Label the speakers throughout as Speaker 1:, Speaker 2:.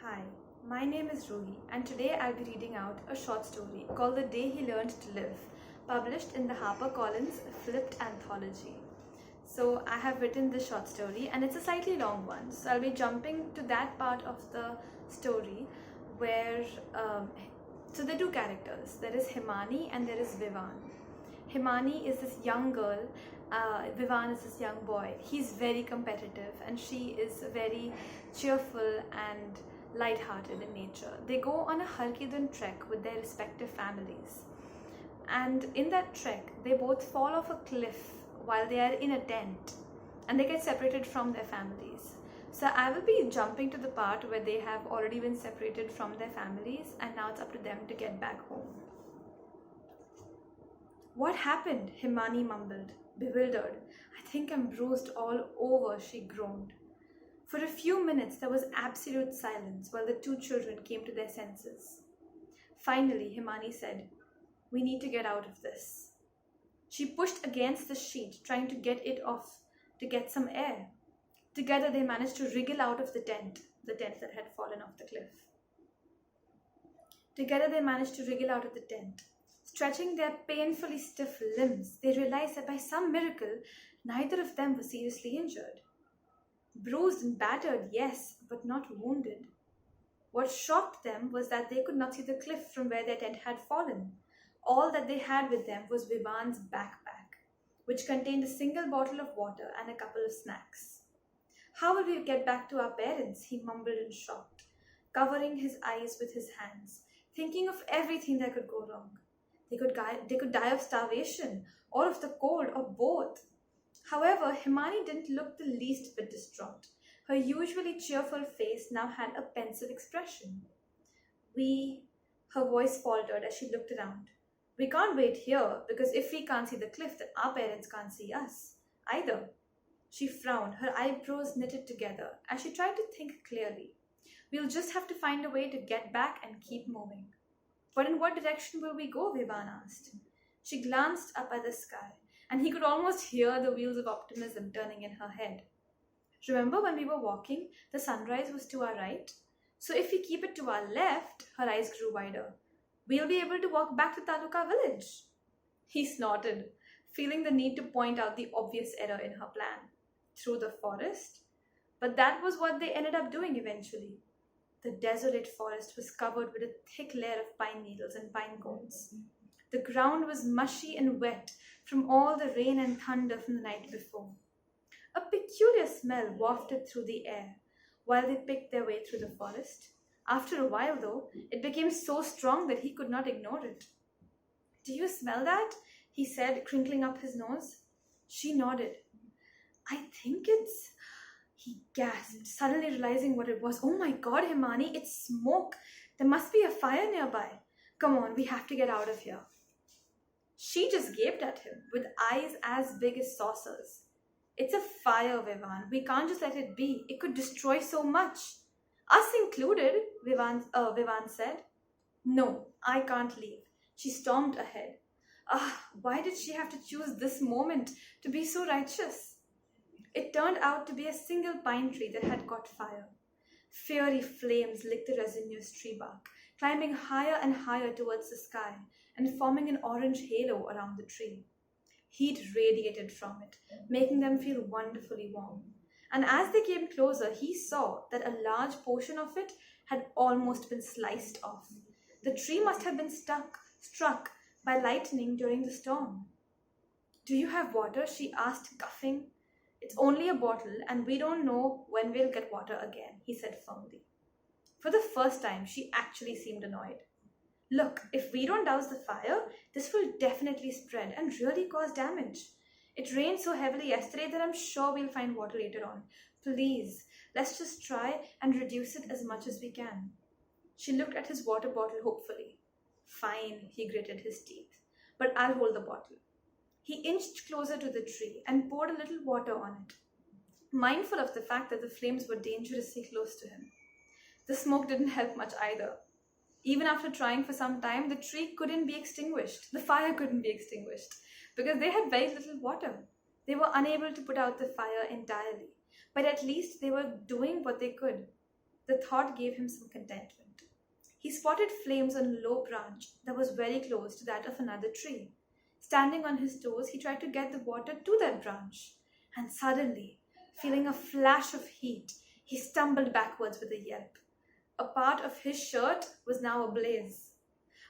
Speaker 1: Hi, my name is Ruhi, and today I'll be reading out a short story called The Day He Learned to Live, published in the HarperCollins Flipped Anthology. So, I have written this short story, and it's a slightly long one, so I'll be jumping to that part of the story where so there are two characters. There is Himani and there is Vivan. Himani is this young girl, Vivan is this young boy. He's very competitive and she is very cheerful and light-hearted in nature. They go on a Harkidun trek with their respective families. And in that trek, they both fall off a cliff while they are in a tent and they get separated from their families. So I will be jumping to the part where they have already been separated from their families and now it's up to them to get back home. What happened? Himani mumbled, bewildered. I think I'm bruised all over, she groaned. For a few minutes there was absolute silence while the two children came to their senses. Finally, Himani said, "We need to get out of this." She pushed against the sheet, trying to get it off to get some air. Together they managed to wriggle out of the tent that had fallen off the cliff. Together they managed to wriggle out of the tent. Stretching their painfully stiff limbs, they realized that by some miracle, neither of them was seriously injured. Bruised and battered, yes, but not wounded. What shocked them was that they could not see the cliff from where their tent had fallen. All that they had with them was Vivan's backpack, which contained a single bottle of water and a couple of snacks. "How will we get back to our parents?" he mumbled in shock, covering his eyes with his hands, thinking of everything that could go wrong. They could die of starvation, or of the cold, or both. However, Himani didn't look the least bit distraught. Her usually cheerful face now had a pensive expression. Her voice faltered as she looked around. "We can't wait here, because if we can't see the cliff, then our parents can't see us either." She frowned, her eyebrows knitted together, as she tried to think clearly. "We'll just have to find a way to get back and keep moving." "But in what direction will we go?" Vivan asked. She glanced up at the sky, and he could almost hear the wheels of optimism turning in her head. "Remember when we were walking, the sunrise was to our right? So if we keep it to our left," her eyes grew wider, "we'll be able to walk back to Taluka village." He snorted, feeling the need to point out the obvious error in her plan. Through the forest? But that was what they ended up doing eventually. The desolate forest was covered with a thick layer of pine needles and pine cones. The ground was mushy and wet from all the rain and thunder from the night before. A peculiar smell wafted through the air while they picked their way through the forest. After a while, though, it became so strong that he could not ignore it. "Do you smell that?" he said, crinkling up his nose. She nodded. "I think it's..." He gasped, suddenly realizing what it was. "Oh my God, Himani, it's smoke. There must be a fire nearby. Come on, we have to get out of here." She just gaped at him with eyes as big as saucers. "It's a fire, Vivan. We can't just let it be. It could destroy so much. Us included," Vivan said. "No, I can't leave." She stormed ahead. Why did she have to choose this moment to be so righteous? It turned out to be a single pine tree that had caught fire. Fiery flames licked the resinous tree bark, climbing higher and higher towards the sky and forming an orange halo around the tree. Heat radiated from it, making them feel wonderfully warm. And as they came closer, he saw that a large portion of it had almost been sliced off. The tree must have been struck by lightning during the storm. "Do you have water?" she asked, coughing. "It's only a bottle, and we don't know when we'll get water again," he said firmly. For the first time, she actually seemed annoyed. "Look, if we don't douse the fire, this will definitely spread and really cause damage. It rained so heavily yesterday that I'm sure we'll find water later on. Please, let's just try and reduce it as much as we can." She looked at his water bottle hopefully. "Fine," he gritted his teeth, "but I'll hold the bottle." He inched closer to the tree and poured a little water on it, mindful of the fact that the flames were dangerously close to him. The smoke didn't help much either. Even after trying for some time, the fire couldn't be extinguished, because they had very little water. They were unable to put out the fire entirely, but at least they were doing what they could. The thought gave him some contentment. He spotted flames on a low branch that was very close to that of another tree. Standing on his toes, he tried to get the water to that branch. And suddenly, feeling a flash of heat, he stumbled backwards with a yelp. A part of his shirt was now ablaze.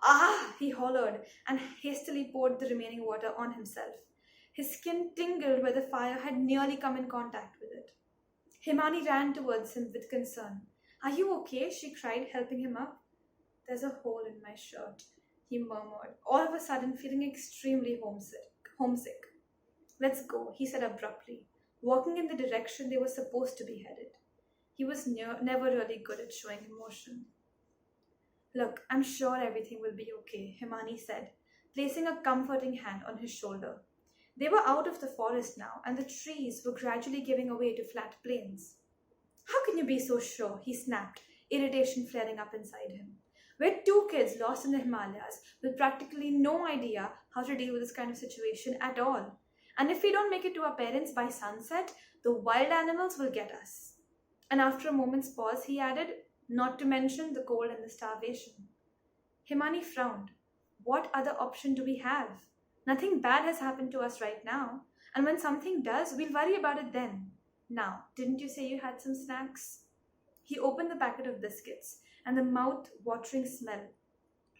Speaker 1: Ah! He hollered and hastily poured the remaining water on himself. His skin tingled where the fire had nearly come in contact with it. Himani ran towards him with concern. Are you okay? She cried, helping him up. There's a hole in my shirt, he murmured, all of a sudden feeling extremely homesick. Let's go, he said abruptly, walking in the direction they were supposed to be headed. He was never really good at showing emotion. Look, I'm sure everything will be okay, Himani said, placing a comforting hand on his shoulder. They were out of the forest now, and the trees were gradually giving way to flat plains. How can you be so sure? He snapped, irritation flaring up inside him. We're two kids lost in the Himalayas with practically no idea how to deal with this kind of situation at all. And if we don't make it to our parents by sunset, the wild animals will get us. And after a moment's pause, he added, not to mention the cold and the starvation. Himani frowned. What other option do we have? Nothing bad has happened to us right now, and when something does, we'll worry about it then. Now, didn't you say you had some snacks? He opened the packet of biscuits, and the mouth-watering smell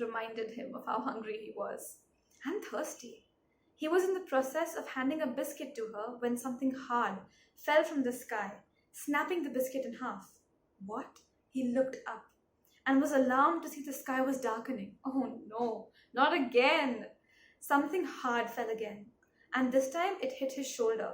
Speaker 1: reminded him of how hungry he was. And thirsty. He was in the process of handing a biscuit to her when something hard fell from the sky, snapping the biscuit in half. What? He looked up and was alarmed to see the sky was darkening. Oh no, not again! Something hard fell again, and this time it hit his shoulder.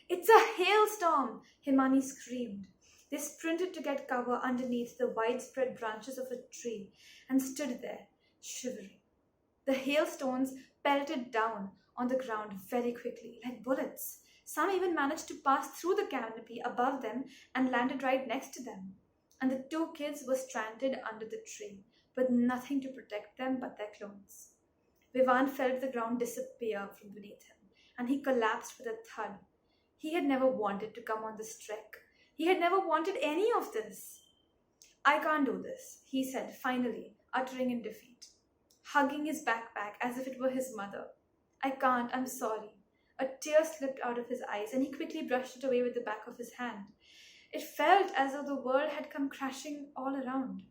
Speaker 1: It's a hailstorm! Himani screamed. They sprinted to get cover underneath the widespread branches of a tree and stood there, shivering. The hailstones pelted down on the ground very quickly, like bullets. Some even managed to pass through the canopy above them and landed right next to them. And the two kids were stranded under the tree, with nothing to protect them but their clothes. Vivan felt the ground disappear from beneath him, and he collapsed with a thud. He had never wanted to come on this trek. He had never wanted any of this. I can't do this, he said, finally, uttering in defeat, hugging his backpack as if it were his mother. I can't, I'm sorry. A tear slipped out of his eyes, and he quickly brushed it away with the back of his hand. It felt as though the world had come crashing all around.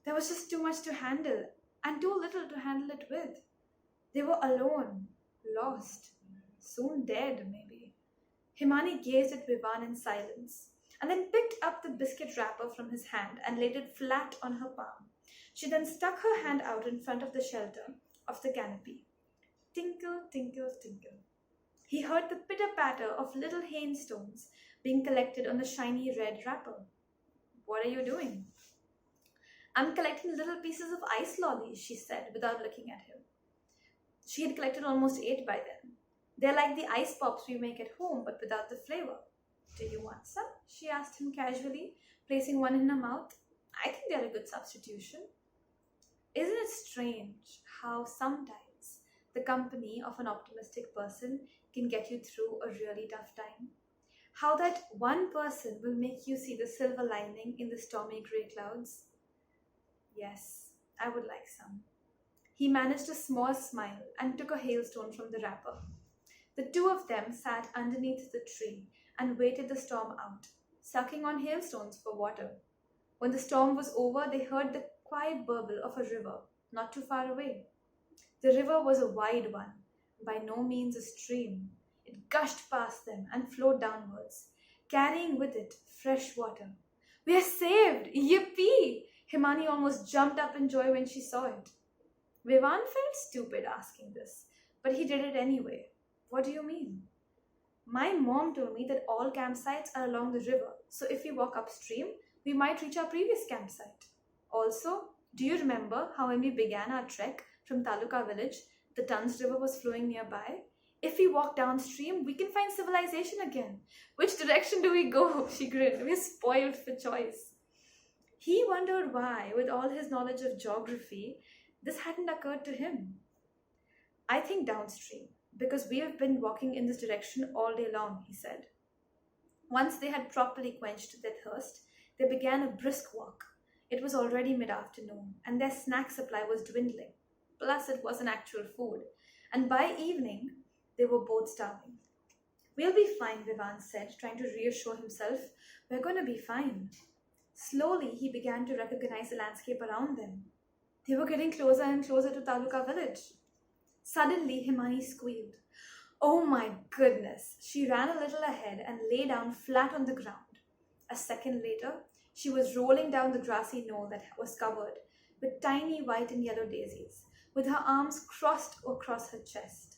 Speaker 1: There was just too much to handle, and too little to handle it with. They were alone, lost, soon dead, maybe. Himani gazed at Vivan in silence, and then picked up the biscuit wrapper from his hand and laid it flat on her palm. She then stuck her hand out in front of the shelter of the canopy. Tinkle, tinkle, tinkle. He heard the pitter-patter of little hailstones being collected on the shiny red wrapper. What are you doing? I'm collecting little pieces of ice lollies, she said without looking at him. She had collected almost 8 by then. They're like the ice pops we make at home, but without the flavor. Do you want some? She asked him casually, placing one in her mouth. I think they're a good substitution. Isn't it strange how sometimes the company of an optimistic person can get you through a really tough time? How that one person will make you see the silver lining in the stormy grey clouds? Yes, I would like some. He managed a small smile and took a hailstone from the wrapper. The two of them sat underneath the tree and waited the storm out, sucking on hailstones for water. When the storm was over, they heard the quiet burble of a river not too far away. The river was a wide one, by no means a stream. It gushed past them and flowed downwards, carrying with it fresh water. We are saved! Yippee! Himani almost jumped up in joy when she saw it. Vivan felt stupid asking this, but he did it anyway. What do you mean? My mom told me that all campsites are along the river, so if we walk upstream, we might reach our previous campsite. Also, do you remember how when we began our trek from Taluka village, the Tans River was flowing nearby? If we walk downstream, we can find civilization again. Which direction do we go? She grinned. We're spoiled for choice. He wondered why, with all his knowledge of geography, this hadn't occurred to him. I think downstream, because we have been walking in this direction all day long, he said. Once they had properly quenched their thirst, they began a brisk walk. It was already mid afternoon, and their snack supply was dwindling. Plus, it wasn't actual food. And by evening, they were both starving. We'll be fine, Vivan said, trying to reassure himself. We're going to be fine. Slowly, he began to recognize the landscape around them. They were getting closer and closer to Taluka village. Suddenly, Himani squealed. Oh my goodness! She ran a little ahead and lay down flat on the ground. A second later, she was rolling down the grassy knoll that was covered with tiny white and yellow daisies, with her arms crossed across her chest.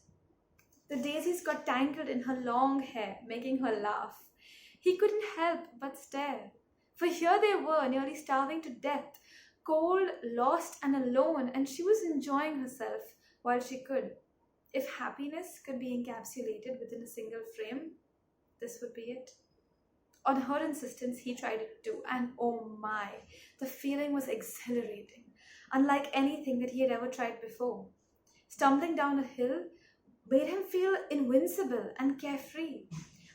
Speaker 1: The daisies got tangled in her long hair, making her laugh. He couldn't help but stare, for here they were, nearly starving to death, cold, lost, and alone, and she was enjoying herself while she could. If happiness could be encapsulated within a single frame, this would be it. On her insistence, he tried it too, and oh my, the feeling was exhilarating, unlike anything that he had ever tried before. Stumbling down a hill made him feel invincible and carefree,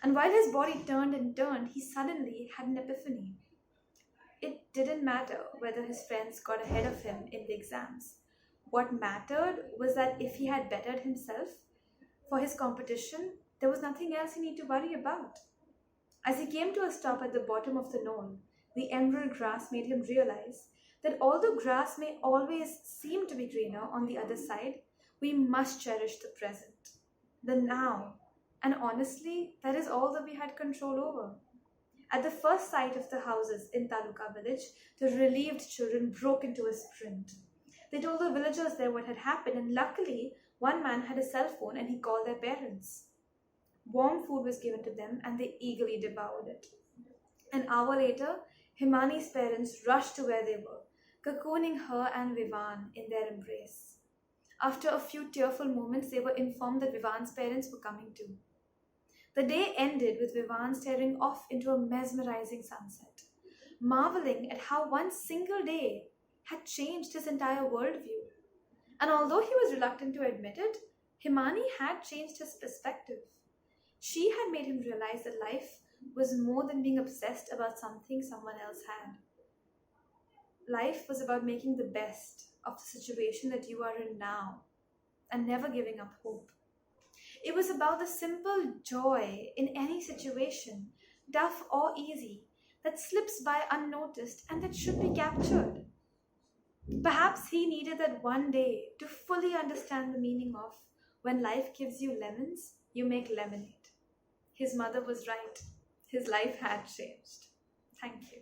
Speaker 1: and while his body turned and turned, he suddenly had an epiphany. It didn't matter whether his friends got ahead of him in the exams. What mattered was that if he had bettered himself for his competition, there was nothing else he needed to worry about. As he came to a stop at the bottom of the knoll, the emerald grass made him realize that although grass may always seem to be greener on the other side, we must cherish the present, the now, and honestly, that is all that we had control over. At the first sight of the houses in Taluka village, the relieved children broke into a sprint. They told the villagers there what had happened, and luckily, one man had a cell phone and he called their parents. Warm food was given to them and they eagerly devoured it. An hour later, Himani's parents rushed to where they were, cocooning her and Vivan in their embrace. After a few tearful moments, they were informed that Vivan's parents were coming too. The day ended with Vivan staring off into a mesmerizing sunset, marveling at how one single day had changed his entire worldview. And although he was reluctant to admit it, Himani had changed his perspective. She had made him realize that life was more than being obsessed about something someone else had. Life was about making the best of the situation that you are in now and never giving up hope. It was about the simple joy in any situation, tough or easy, that slips by unnoticed and that should be captured. Perhaps he needed that one day to fully understand the meaning of when life gives you lemons, you make lemonade. His mother was right. His life had changed. Thank you.